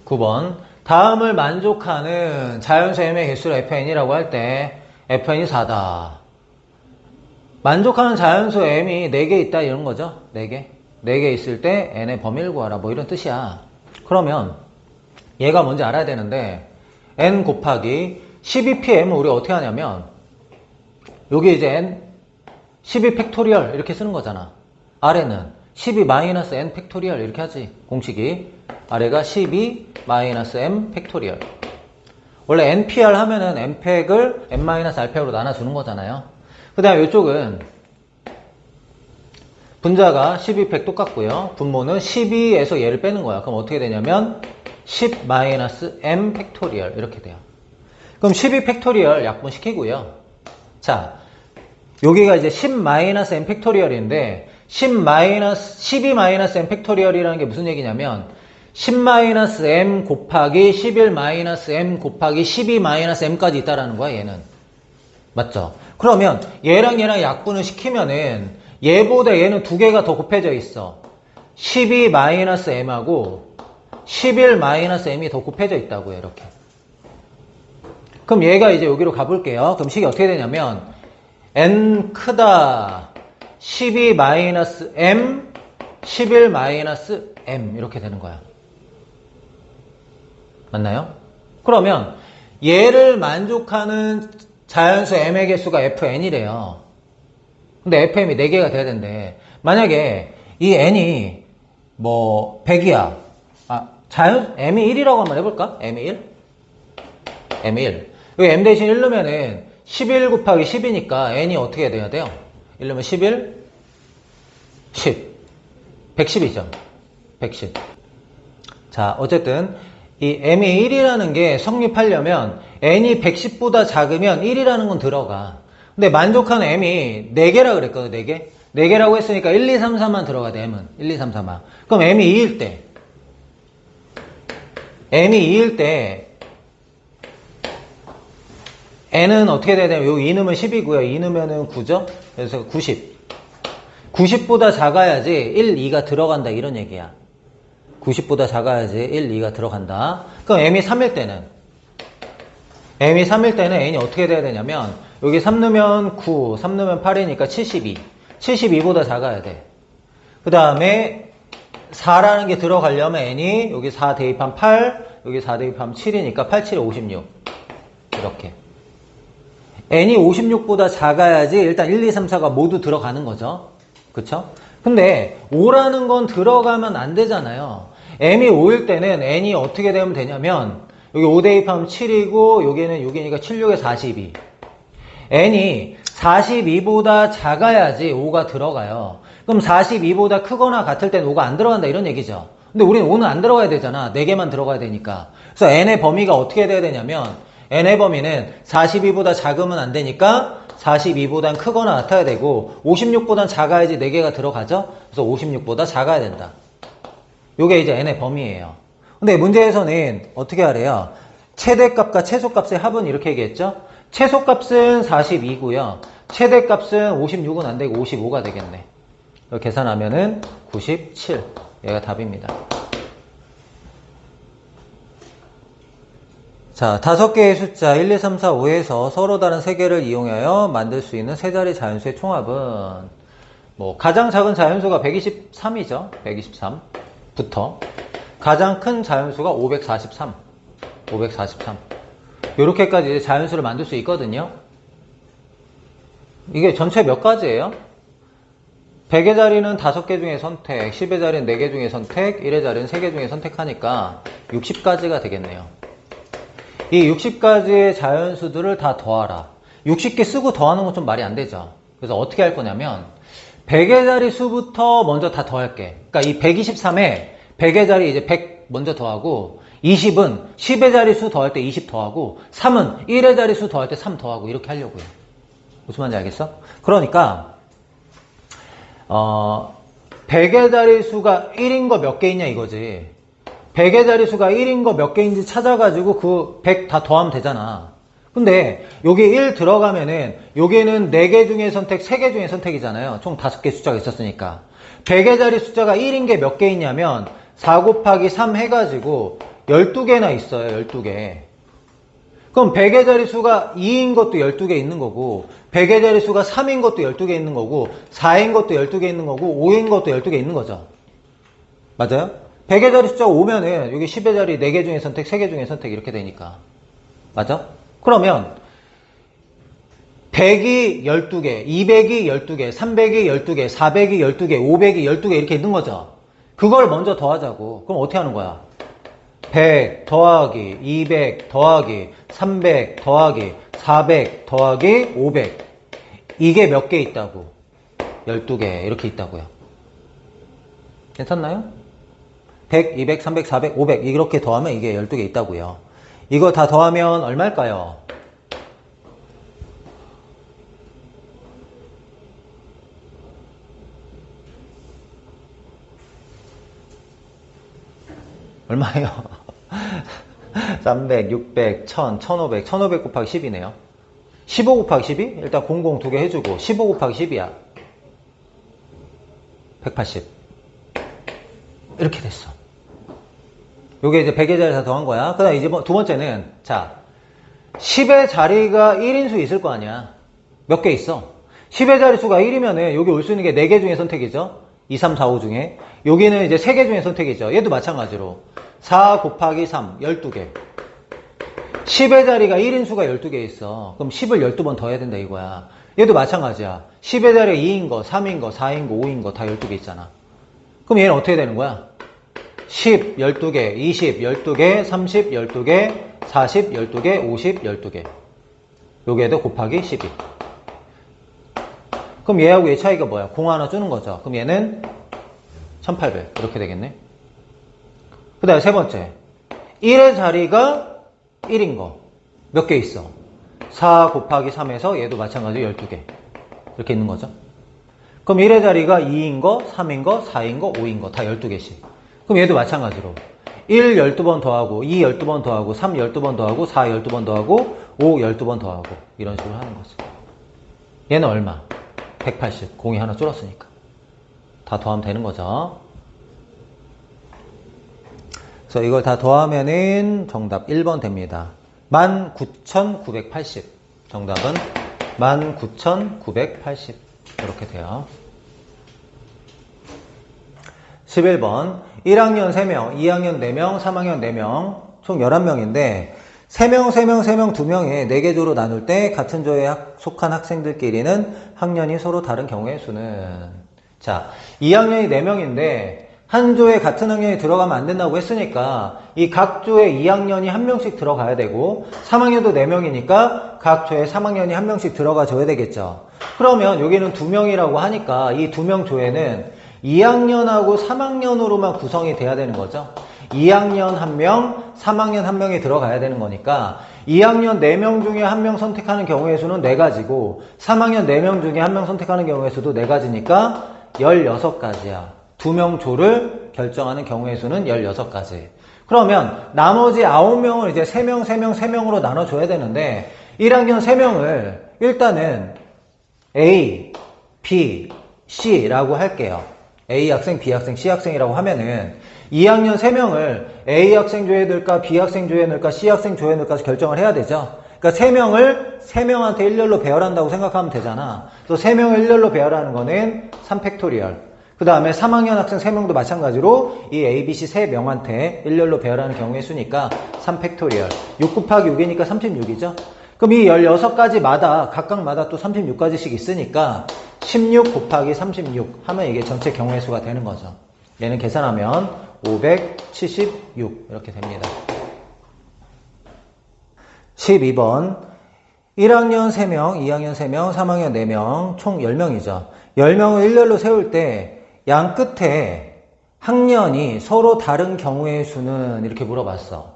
9번 다음을 만족하는 자연수 m의 개수를 fn이라고 할 때 fn이 4다. 만족하는 자연수 m이 4개 있다 이런 거죠. 4개. 4개 있을 때 n의 범위를 구하라 뭐 이런 뜻이야. 그러면 얘가 뭔지 알아야 되는데 n 곱하기 12pm을 우리가 어떻게 하냐면 여기 이제 n 12 팩토리얼 이렇게 쓰는 거잖아. 아래는 12 마이너스 n 팩토리얼 이렇게 하지. 공식이 아래가 12 마이너스 m 팩토리얼. 원래 npr 하면은 n팩을 n 마이너스 r팩으로 나눠주는 거잖아요. 그 다음에 이쪽은 분자가 12팩 똑같고요. 분모는 12에서 얘를 빼는 거야. 그럼 어떻게 되냐면 10 마이너스 m 팩토리얼 이렇게 돼요. 그럼 12 팩토리얼 약분시키고요. 자, 여기가 이제 10 마이너스 m 팩토리얼인데 12 마이너스 m 팩토리얼이라는 게 무슨 얘기냐면 10 마이너스 m 곱하기 11 마이너스 m 곱하기 12 마이너스 m까지 있다라는 거야, 얘는. 맞죠? 그러면 얘랑 약분을 시키면은 얘보다 얘는 2개가 더 곱해져 있어. 12 마이너스 m하고 11 마이너스 m이 더 곱해져 있다고요, 이렇게. 그럼 얘가 이제 여기로 가볼게요. 그럼 식이 어떻게 되냐면 n 크다 12 마이너스 m 11 마이너스 m 이렇게 되는 거야. 맞나요? 그러면 얘를 만족하는 자연수 m의 개수가 fn이래요. 근데 fm이 4개가 돼야 되는데 만약에 이 n이 뭐 100이야. m이 1이라고 한번 해볼까? m이 1? m이 1. 여기 m 대신 1 넣으면은 11 곱하기 10이니까 n이 어떻게 돼야 돼요? 1 넣으면 11, 10. 110이죠. 110. 자, 어쨌든 이 m이 1이라는 게 성립하려면 n이 110보다 작으면 1이라는 건 들어가. 근데 만족하는 m이 4개라 그랬거든, 4개. 4개라고 했으니까 1, 2, 3, 4만 들어가야 돼, M은. 1, 2, 3, 4만. 그럼 M이 2일 때. N은 어떻게 돼야 되냐면, 여기 2 넣으면 10이고요. 2 넣으면 9죠? 그래서 90. 90보다 작아야지 1, 2가 들어간다, 이런 얘기야. 90보다 작아야지 1, 2가 들어간다. 그럼 M이 3일 때는? N이 어떻게 돼야 되냐면, 여기 3 넣으면 9, 3 넣으면 8이니까 72. 72보다 작아야 돼. 그 다음에 4라는 게 들어가려면 N이 여기 4 대입하면 8, 여기 4 대입하면 7이니까 8, 7에 56. 이렇게. N이 56보다 작아야지 일단 1, 2, 3, 4가 모두 들어가는 거죠. 그쵸? 근데 5라는 건 들어가면 안 되잖아요. M이 5일 때는 N이 어떻게 되면 되냐면 여기 5 대입하면 7이고 여기는 6이니까 7, 6에 42. N이 42보다 작아야지 5가 들어가요. 그럼 42보다 크거나 같을 때는 5가 안 들어간다 이런 얘기죠. 근데 우리는 5는 안 들어가야 되잖아. 4개만 들어가야 되니까. 그래서 N의 범위가 어떻게 돼야 되냐면 N의 범위는 42보다 작으면 안 되니까 42보단 크거나 같아야 되고 56보단 작아야지 4개가 들어가죠. 그래서 56보다 작아야 된다. 요게 이제 N의 범위예요. 근데 문제에서는 어떻게 하래요? 최대값과 최소값의 합은 이렇게 얘기했죠. 최소값은 42고요. 최대값은 56은 안 되고 55가 되겠네. 이렇게 계산하면은 97. 얘가 답입니다. 자, 5개의 숫자 1, 2, 3, 4, 5에서 서로 다른 3개를 이용하여 만들 수 있는 세 자리 자연수의 총합은 가장 작은 자연수가 123이죠. 123부터 가장 큰 자연수가 543. 요렇게까지 이제 자연수를 만들 수 있거든요. 이게 전체 몇 가지예요? 100의 자리는 5개 중에 선택, 10의 자리는 4개 중에 선택, 1의 자리는 3개 중에 선택하니까 60가지가 되겠네요. 이 60가지의 자연수들을 다 더하라. 60개 쓰고 더하는 건 좀 말이 안 되죠. 그래서 어떻게 할 거냐면 100의 자리 수부터 먼저 다 더할게. 그러니까 이 123에 100의 자리 이제 100 먼저 더하고 20은 10의 자리 수 더할 때 20 더하고 3은 1의 자리 수 더할 때 3 더하고 이렇게 하려고요. 무슨 말인지 알겠어? 그러니까 100의 자리 수가 1인 거 몇 개 있냐 이거지. 100의 자리수가 1인 거 몇 개인지 찾아가지고 그 100 다 더하면 되잖아. 근데 여기 1 들어가면은 여기는 4개 중에 선택, 3개 중에 선택이잖아요. 총 5개 숫자가 있었으니까. 100의 자리 숫자가 1인 게 몇 개 있냐면 4 곱하기 3 해가지고 12개나 있어요. 12개. 그럼 100의 자리수가 2인 것도 12개 있는 거고 100의 자리수가 3인 것도 12개 있는 거고 4인 것도 12개 있는 거고 5인 것도 12개 있는 거죠. 맞아요? 100의 자리 숫자가 오면은 여기 10의 자리 4개 중에 선택, 3개 중에 선택 이렇게 되니까. 맞아? 그러면 100이 12개, 200이 12개, 300이 12개, 400이 12개, 500이 12개 이렇게 있는 거죠. 그걸 먼저 더하자고. 그럼 어떻게 하는 거야? 100 더하기 200 더하기 300 더하기 400 더하기 500 이게 몇 개 있다고? 12개 이렇게 있다고요. 괜찮나요? 100, 200, 300, 400, 500 이렇게 더하면 이게 12개 있다고요. 이거 다 더하면 얼마일까요? 얼마예요? 300, 600, 1000, 1500, 1500 곱하기 10이네요. 15 곱하기 12? 일단 00 2개 해주고 15 곱하기 10이야. 180 이렇게 됐어. 요게 이제 100의 자리 다 더한 거야. 그 다음 이제 두 번째는 자 10의 자리가 1인수 있을 거 아니야. 몇 개 있어? 10의 자리 수가 1이면은 여기 올 수 있는 게 4개 중에 선택이죠. 2, 3, 4, 5 중에. 여기는 이제 3개 중에 선택이죠. 얘도 마찬가지로 4 곱하기 3 12개. 10의 자리가 1인수가 12개 있어. 그럼 10을 12번 더 해야 된다 이거야. 얘도 마찬가지야. 10의 자리가 2인 거, 3인 거, 4인 거, 5인 거 다 12개 있잖아. 그럼 얘는 어떻게 되는 거야? 10, 12개, 20, 12개, 30, 12개, 40, 12개, 50, 12개. 여기에도 곱하기 12. 그럼 얘하고 얘 차이가 뭐야? 0 하나 주는 거죠. 그럼 얘는 1800 이렇게 되겠네. 그 다음에 세 번째 1의 자리가 1인 거 몇 개 있어? 4 곱하기 3에서 얘도 마찬가지로 12개 이렇게 있는 거죠. 그럼 1의 자리가 2인 거, 3인 거, 4인 거, 5인 거 다 12개씩. 그럼 얘도 마찬가지로 1 12번 더하고 2 12번 더하고 3 12번 더하고 4 12번 더하고 5 12번 더하고 이런 식으로 하는 거지. 얘는 얼마? 180. 공이 하나 줄었으니까. 다 더하면 되는 거죠. 그래서 이걸 다 더하면은 정답 1번 됩니다. 19,980. 정답은 19,980. 이렇게 돼요. 11번 1학년 3명, 2학년 4명, 3학년 4명 총 11명인데 3명, 3명, 3명, 2명에 4개 조로 나눌 때 같은 조에 속한 학생들끼리는 학년이 서로 다른 경우의 수는 자, 2학년이 4명인데 한 조에 같은 학년이 들어가면 안 된다고 했으니까 이 각 조에 2학년이 한 명씩 들어가야 되고 3학년도 4명이니까 각 조에 3학년이 한 명씩 들어가 줘야 되겠죠. 그러면 여기는 2명이라고 하니까 이 2명 조에는 2학년하고 3학년으로만 구성이 돼야 되는 거죠. 2학년 1명, 3학년 1명이 들어가야 되는 거니까 2학년 4명 중에 1명 선택하는 경우의 수는 4가지고 3학년 4명 중에 1명 선택하는 경우의 수도 4가지니까 16가지야. 2명 조를 결정하는 경우의 수는 16가지. 그러면 나머지 9명을 이제 3명, 3명, 3명으로 나눠줘야 되는데 1학년 3명을 일단은 A, B, C라고 할게요. A 학생, B 학생, C 학생이라고 하면은 2학년 3명을 A 학생 조에 넣을까, B 학생 조에 넣을까, C 학생 조에 넣을까 결정을 해야 되죠. 그러니까 3명을 3명한테 일렬로 배열한다고 생각하면 되잖아. 또 3명을 일렬로 배열하는 거는 3팩토리얼. 그 다음에 3학년 학생 3명도 마찬가지로 이 A, B, C 3명한테 일렬로 배열하는 경우의 수니까 3팩토리얼. 6 곱하기 6이니까 36이죠. 그럼 이 16가지마다 각각마다 또 36가지씩 있으니까 16 곱하기 36 하면 이게 전체 경우의 수가 되는 거죠. 얘는 계산하면 576 이렇게 됩니다. 12번 1학년 3명, 2학년 3명, 3학년 4명 총 10명이죠. 10명을 일렬로 세울 때 양 끝에 학년이 서로 다른 경우의 수는 이렇게 물어봤어.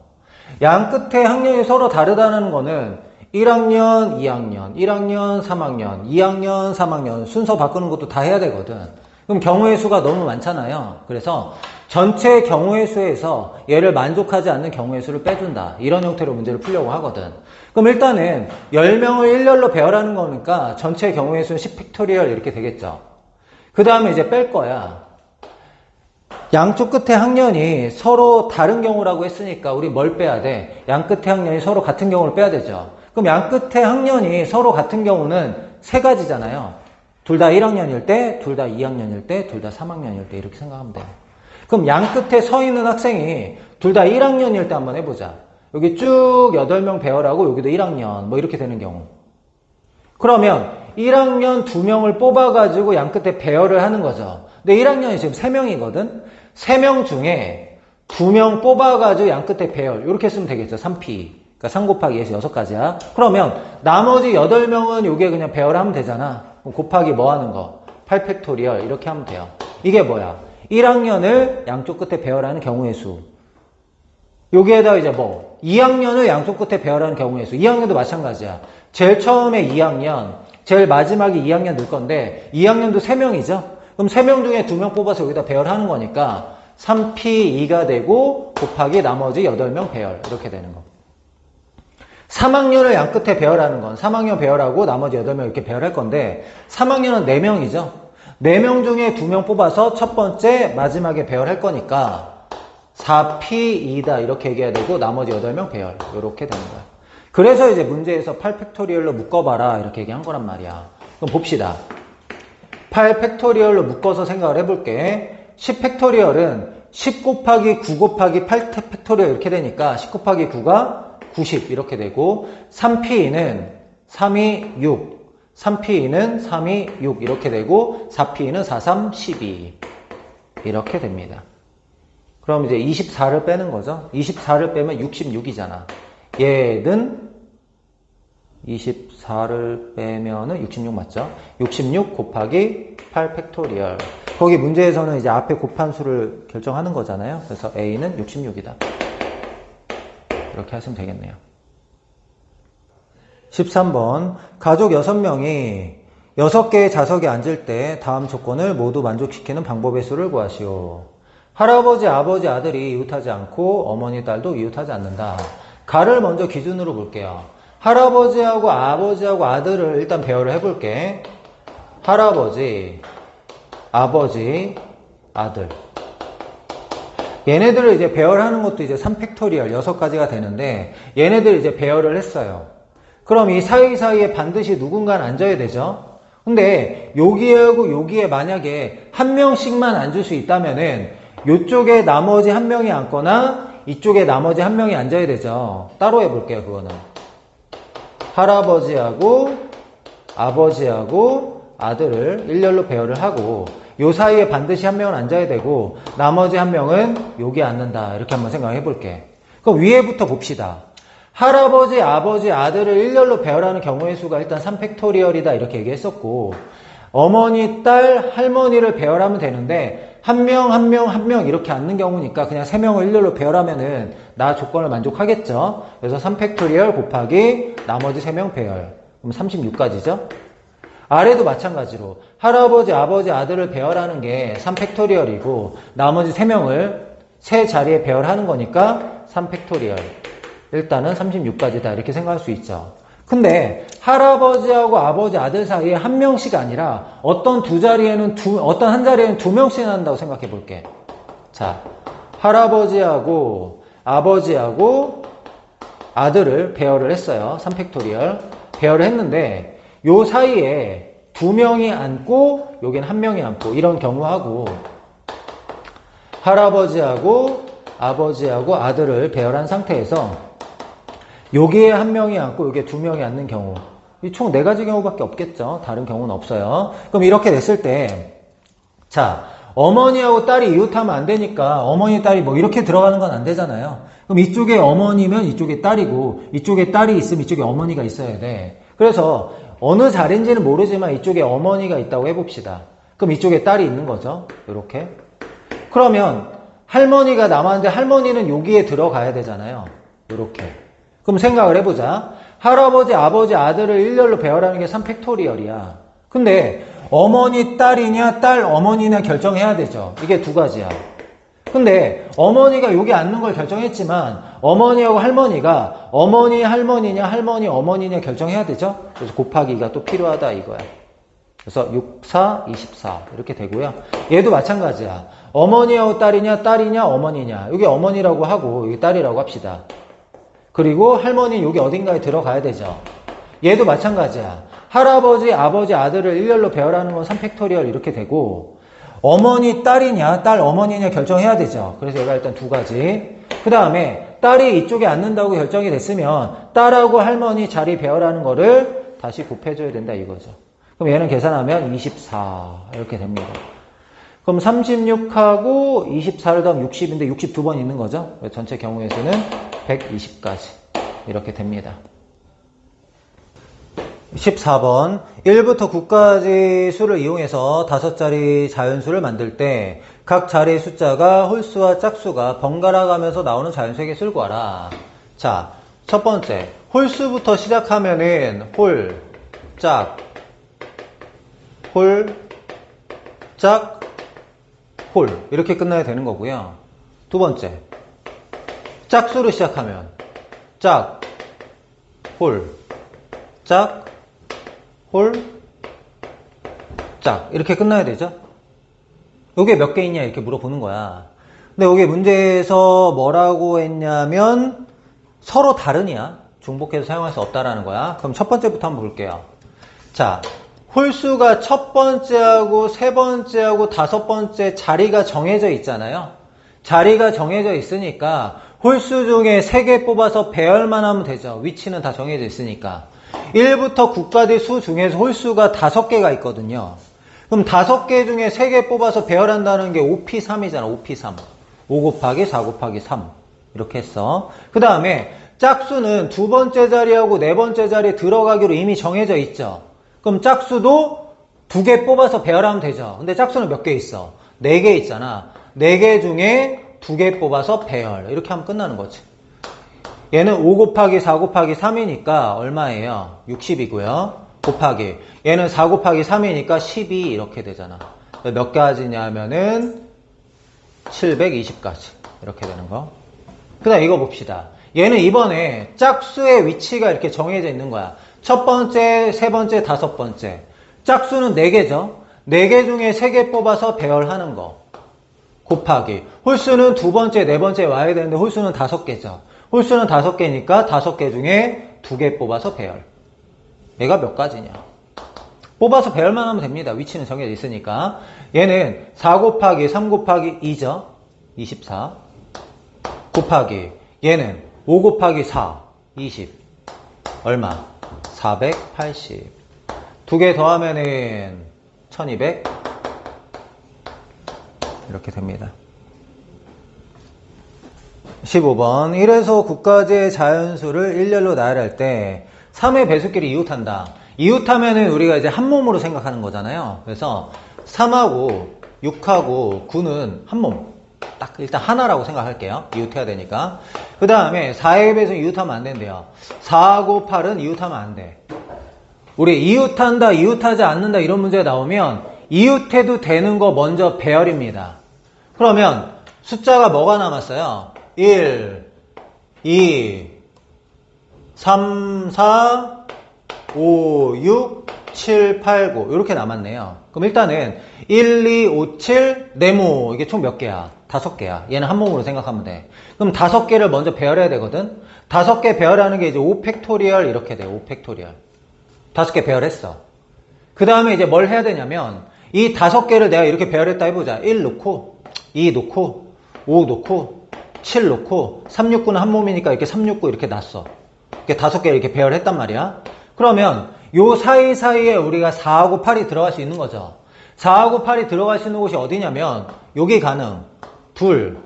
양 끝에 학년이 서로 다르다는 거는 1학년, 2학년, 1학년, 3학년, 2학년, 3학년 순서 바꾸는 것도 다 해야 되거든. 그럼 경우의 수가 너무 많잖아요. 그래서 전체 경우의 수에서 얘를 만족하지 않는 경우의 수를 빼준다. 이런 형태로 문제를 풀려고 하거든. 그럼 일단은 10명을 일렬로 배열하는 거니까 전체 경우의 수는 10팩토리얼 이렇게 되겠죠. 그 다음에 이제 뺄 거야. 양쪽 끝에 학년이 서로 다른 경우라고 했으니까 우리 뭘 빼야 돼? 양 끝에 학년이 서로 같은 경우를 빼야 되죠. 그럼 양 끝에 학년이 서로 같은 경우는 3가지잖아요. 둘 다 1학년일 때, 둘 다 2학년일 때, 둘 다 3학년일 때 이렇게 생각하면 돼요. 그럼 양 끝에 서 있는 학생이 둘 다 1학년일 때 한번 해보자. 여기 쭉 8명 배열하고 여기도 1학년 뭐 이렇게 되는 경우. 그러면 1학년 2명을 뽑아가지고 양 끝에 배열을 하는 거죠. 근데 1학년이 지금 3명이거든? 3명 중에 2명 뽑아가지고 양 끝에 배열. 이렇게 쓰면 되겠죠. 3P. 그러니까 3 곱하기 2에서 6가지야. 그러면 나머지 8명은 요게 그냥 배열하면 되잖아. 곱하기 뭐 하는 거? 8팩토리얼. 이렇게 하면 돼요. 이게 뭐야? 1학년을 양쪽 끝에 배열하는 경우의 수. 여기에다 이제 뭐 2학년을 양쪽 끝에 배열하는 경우의 수. 2학년도 마찬가지야. 제일 처음에 2학년, 제일 마지막에 2학년 넣을 건데 2학년도 3명이죠. 그럼 3명 중에 2명 뽑아서 여기다 배열하는 거니까 3P2가 되고 곱하기 나머지 8명 배열 이렇게 되는 거. 3학년을 양 끝에 배열하는 건 3학년 배열하고 나머지 8명 이렇게 배열할 건데 3학년은 4명이죠. 4명 중에 2명 뽑아서 첫 번째 마지막에 배열할 거니까 4P2다 이렇게 얘기해야 되고 나머지 8명 배열 이렇게 되는 거야. 그래서 이제 문제에서 8팩토리얼로 묶어봐라 이렇게 얘기한 거란 말이야. 그럼 봅시다. 8팩토리얼로 묶어서 생각을 해볼게. 10팩토리얼은 10 곱하기 9 곱하기 8팩토리얼 이렇게 되니까 10 곱하기 9가 90 이렇게 되고 3P는 3이 6 3P는 3이 6 이렇게 되고 4P는 4, 3, 12 이렇게 됩니다. 그럼 이제 24를 빼는 거죠. 24를 빼면 66이잖아. 얘는 24를 빼면은 66 맞죠? 66 곱하기 8팩토리얼. 거기 문제에서는 이제 앞에 곱한 수를 결정하는 거잖아요. 그래서 A는 66이다. 이렇게 하시면 되겠네요. 13번. 가족 6명이 6개의 좌석에 앉을 때 다음 조건을 모두 만족시키는 방법의 수를 구하시오. 할아버지, 아버지, 아들이 이웃하지 않고 어머니, 딸도 이웃하지 않는다. 가를 먼저 기준으로 볼게요. 할아버지하고 아버지하고 아들을 일단 배열을 해볼게. 할아버지, 아버지, 아들. 얘네들을 이제 배열하는 것도 이제 3팩토리얼 6가지가 되는데 얘네들 이제 배열을 했어요. 그럼 이 사이사이에 반드시 누군가는 앉아야 되죠. 근데 여기하고 여기에 만약에 한 명씩만 앉을 수 있다면은 이쪽에 나머지 한 명이 앉거나 이쪽에 나머지 한 명이 앉아야 되죠. 따로 해볼게요, 그거는. 할아버지하고 아버지하고 아들을 일렬로 배열을 하고 요 사이에 반드시 한 명은 앉아야 되고 나머지 한 명은 여기 앉는다. 이렇게 한번 생각해 볼게. 그럼 위에부터 봅시다. 할아버지, 아버지, 아들을 일렬로 배열하는 경우의 수가 일단 3팩토리얼이다 이렇게 얘기했었고 어머니, 딸, 할머니를 배열하면 되는데 한 명, 한 명, 한 명 이렇게 앉는 경우니까 그냥 3명을 일렬로 배열하면은 나 조건을 만족하겠죠. 그래서 3팩토리얼 곱하기 나머지 3명 배열. 그럼 36가지죠. 아래도 마찬가지로 할아버지, 아버지, 아들을 배열하는 게 3팩토리얼이고 나머지 3명을 세 자리에 배열하는 거니까 3팩토리얼. 일단은 36가지다 이렇게 생각할 수 있죠. 근데 할아버지하고 아버지, 아들 사이에 한 명씩 아니라 어떤 한 자리에는 2명씩 한다고 생각해 볼게. 자, 할아버지하고 아버지하고 아들을 배열을 했어요. 3팩토리얼. 배열을 했는데 요 사이에 2명이 앉고 여긴 1명이 앉고 이런 경우하고 할아버지하고 아버지하고 아들을 배열한 상태에서 여기에 1명이 앉고 여기에 2명이 앉는 경우 이 총 4가지 경우밖에 없겠죠. 다른 경우는 없어요. 그럼 이렇게 됐을 때 자, 어머니하고 딸이 이웃하면 안 되니까 어머니, 딸이 뭐 이렇게 들어가는 건 안 되잖아요. 그럼 이쪽에 어머니면 이쪽에 딸이고 이쪽에 딸이 있으면 이쪽에 어머니가 있어야 돼. 그래서 어느 자리인지는 모르지만 이쪽에 어머니가 있다고 해봅시다. 그럼 이쪽에 딸이 있는 거죠. 이렇게. 그러면 할머니가 남았는데 할머니는 여기에 들어가야 되잖아요. 이렇게. 그럼 생각을 해보자. 할아버지, 아버지, 아들을 일렬로 배열하는 게 3팩토리얼이야. 근데 어머니, 딸이냐, 딸, 어머니냐 결정해야 되죠. 이게 2가지야. 근데 어머니가 여기 앉는 걸 결정했지만 어머니하고 할머니가 어머니, 할머니냐, 할머니, 어머니냐 결정해야 되죠. 그래서 곱하기가 또 필요하다 이거야. 그래서 6, 4, 24 이렇게 되고요. 얘도 마찬가지야. 어머니하고 딸이냐, 딸이냐, 어머니냐. 여기 어머니라고 하고 여기 딸이라고 합시다. 그리고 할머니 여기 어딘가에 들어가야 되죠. 얘도 마찬가지야. 할아버지, 아버지, 아들을 일렬로 배열하는 건 3팩토리얼 이렇게 되고 어머니, 딸이냐, 딸, 어머니냐 결정해야 되죠. 그래서 얘가 일단 2가지. 그 다음에 딸이 이쪽에 앉는다고 결정이 됐으면 딸하고 할머니 자리 배열하는 거를 다시 곱해줘야 된다 이거죠. 그럼 얘는 계산하면 24 이렇게 됩니다. 그럼 36하고 24를 더하면 60인데 62번 있는 거죠. 전체 경우의 수는 120까지 이렇게 됩니다. 14번 1부터 9까지 수를 이용해서 5자리 자연수를 만들 때 각 자리의 숫자가 홀수와 짝수가 번갈아 가면서 나오는 자연수의 개수를 구하라. 자, 첫 번째 홀수부터 시작하면은 홀, 짝, 홀, 짝, 홀 이렇게 끝나야 되는 거고요. 두 번째 짝수로 시작하면 짝, 홀, 짝, 홀, 짝 이렇게 끝나야 되죠. 요게 몇 개 있냐 이렇게 물어보는 거야. 근데 여기 문제에서 뭐라고 했냐면 서로 다르냐 중복해서 사용할 수 없다라는 거야. 그럼 첫 번째부터 한번 볼게요. 자, 홀수가 첫 번째하고 세 번째하고 다섯 번째 자리가 정해져 있잖아요. 자리가 정해져 있으니까 홀수 중에 3개 뽑아서 배열만 하면 되죠. 위치는 다 정해져 있으니까. 1부터 9까지 수 중에서 홀수가 5개가 있거든요. 그럼 5개 중에 3개 뽑아서 배열한다는 게 5P3이잖아. 5P3. 5 곱하기 4 곱하기 3. 이렇게 했어. 그 다음에 짝수는 두 번째 자리하고 네 번째 자리에 들어가기로 이미 정해져 있죠. 그럼 짝수도 2개 뽑아서 배열하면 되죠. 근데 짝수는 몇 개 있어? 4개 있잖아. 4개 중에 2개 뽑아서 배열. 이렇게 하면 끝나는 거지. 얘는 5 곱하기 4 곱하기 3이니까 얼마예요? 60이고요. 곱하기 얘는 4 곱하기 3이니까 12 이렇게 되잖아. 몇 가지냐면은 720가지 이렇게 되는 거. 그 다음 이거 봅시다. 얘는 이번에 짝수의 위치가 이렇게 정해져 있는 거야. 첫 번째, 세 번째, 다섯 번째. 짝수는 4개죠. 4개 중에 3개 뽑아서 배열하는 거. 곱하기. 홀수는 두 번째, 네 번째 와야 되는데 홀수는 5개죠. 홀수는 5개니까 5개 중에 2개 뽑아서 배열. 얘가 몇 가지냐. 뽑아서 배열만 하면 됩니다. 위치는 정해져 있으니까. 얘는 4 곱하기 3 곱하기 2죠. 24. 곱하기 얘는 5 곱하기 4. 20. 얼마? 480. 2개 더하면은 1200. 이렇게 됩니다. 15번 1에서 9까지의 자연수를 일렬로 나열할 때 3의 배수끼리 이웃한다. 이웃하면은 우리가 이제 한 몸으로 생각하는 거잖아요. 그래서 3하고 6하고 9는 한 몸. 딱 일단 하나라고 생각할게요. 이웃해야 되니까. 그 다음에 4의 배수 이웃하면 안 된대요. 4하고 8은 이웃하면 안 돼. 우리 이웃한다, 이웃하지 않는다 이런 문제가 나오면 이웃해도 되는 거 먼저 배열입니다. 그러면 숫자가 뭐가 남았어요? 1, 2, 3, 4, 5, 6, 7, 8, 9 이렇게 남았네요. 그럼 일단은 1, 2, 5, 7, 네모 이게 총 몇 개야? 5개야. 얘는 한 몸으로 생각하면 돼. 그럼 5개를 먼저 배열해야 되거든. 5개 배열하는 게 이제 5팩토리얼 이렇게 돼. 5팩토리얼. 5개 배열했어. 그 다음에 이제 뭘 해야 되냐면 이 5개를 내가 이렇게 배열했다 해보자. 1 놓고 2 놓고 5 놓고 7 놓고 3, 6, 9는 한 몸이니까 이렇게 3, 6, 9 이렇게 놨어. 이렇게 5개 이렇게 배열했단 말이야. 그러면 요 사이사이에 우리가 4하고 8이 들어갈 수 있는 거죠. 4하고 8이 들어갈 수 있는 곳이 어디냐면 여기 가능. 둘,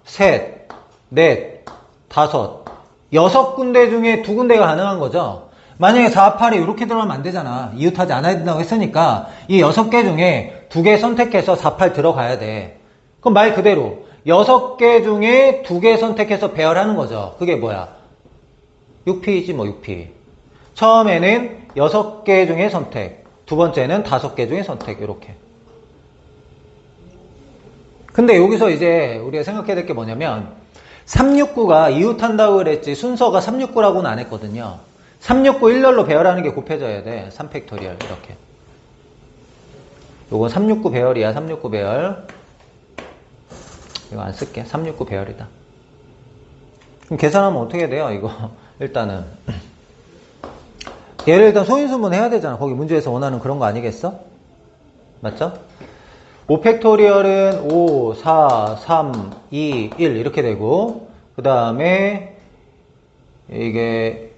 셋, 넷, 다섯, 6군데 중에 2군데가 가능한 거죠. 만약에 4, 8이 이렇게 들어가면 안 되잖아. 이웃하지 않아야 된다고 했으니까 이 6개 중에 2개 선택해서 4, 8 들어가야 돼. 그럼 말 그대로 6개 중에 2개 선택해서 배열하는 거죠. 그게 뭐야? 6P이지 뭐 6P. 처음에는 6개 중에 선택, 두 번째는 5개 중에 선택 이렇게. 근데 여기서 이제 우리가 생각해야 될 게 뭐냐면 369가 이웃한다고 그랬지 순서가 369라고는 안 했거든요. 369 일렬로 배열하는 게 곱해져야 돼. 3팩토리얼 이렇게. 요건 369 배열이야. 369 배열. 이거 안 쓸게. 369 배열이다. 그럼 계산하면 어떻게 돼요? 이거 일단은 얘를 일단 소인수분 해야 되잖아. 거기 문제에서 원하는 그런 거 아니겠어? 맞죠? 5팩토리얼은 5, 4, 3, 2, 1 이렇게 되고 그 다음에 이게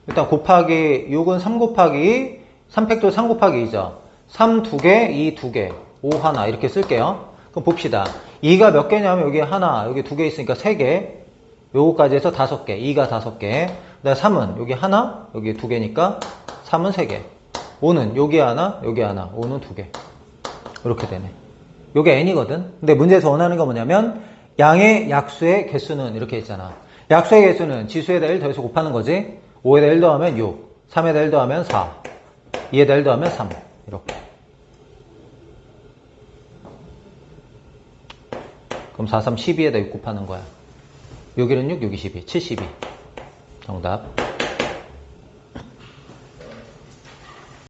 일단 곱하기 6은 3 곱하기 3팩토리얼 3 곱하기 2죠. 3 2개, 2 2개, 5 하나 이렇게 쓸게요. 그럼 봅시다. 2가 몇 개냐면 여기 하나, 여기 2개 있으니까 3개. 요거까지 해서 5개, 2가 5개. 그 다음에 3은 여기 하나, 여기 2개니까 3은 3개. 5는 여기 하나, 여기 하나, 5는 2개. 이렇게 되네. 요게 n이거든. 근데 문제에서 원하는 건 뭐냐면 양의 약수의 개수는 이렇게 있잖아. 약수의 개수는 지수에다 1 더해서 곱하는 거지. 5에다 1 더하면 6, 3에다 1 더하면 4, 2에다 1 더하면 3 이렇게. 그럼 4, 3, 12에다 6 곱하는 거야. 여기는 6, 여기 12, 72. 정답.